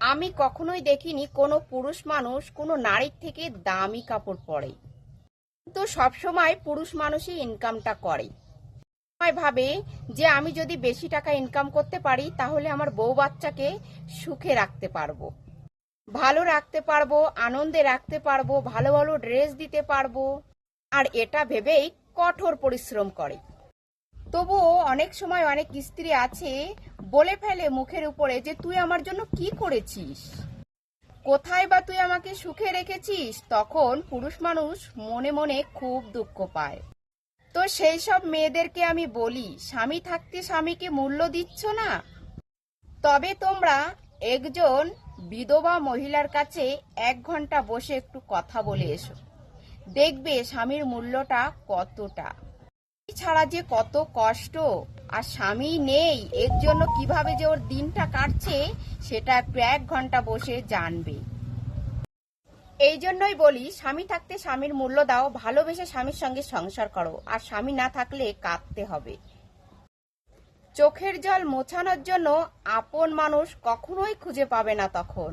আমি কখনোই দেখিনি কোনো পুরুষ মানুষ কোনো নারীর থেকে দামি কাপড় পরে। তো সবসময় পুরুষ মানুষই ইনকামটা করে। সবাই ভাবে যে আমি যদি বেশি টাকা ইনকাম করতে পারি তাহলে আমার বউ বাচ্চাকে সুখে রাখতে পারবো, ভালো রাখতে পারবো, আনন্দে রাখতে পারবো, ভালো ভালো ড্রেস দিতে পারবো। আর এটা ভেবেই কঠোর পরিশ্রম করে। তবুও অনেক সময় অনেক স্ত্রী আছে বলে ফেলে মুখের উপরে যে তুই আমার জন্য কি করেছিস, কোথায় বা তুই আমাকে সুখে রেখেছিস। তখন পুরুষ মানুষ মনে মনে খুব দুঃখ পায়। তো সেই সব মেয়েদেরকে আমি বলি, স্বামী থাকতে স্বামীকে মূল্য দিচ্ছ না? তবে তোমরা একজন বিধবা মহিলার কাছে 1 ঘন্টা বসে একটু কথা বলে এসো, দেখবে স্বামীর মূল্যটা কতটা, ছাড়া যে কত কষ্ট। আর স্বামী নেই এর জন্য কিভাবে যে ওর দিনটা কাটছে সেটা একটু 1 ঘন্টা বসে জানবে। এই জন্যই বলি, স্বামী থাকতে স্বামীর মূল্য দাও, ভালোবেসে স্বামীর সঙ্গে সংসার করো। আর স্বামী না থাকলে কাঁদতে হবে। চোখের জল মোছানোর জন্য আপন মানুষ কখনোই খুঁজে পাবে না তখন।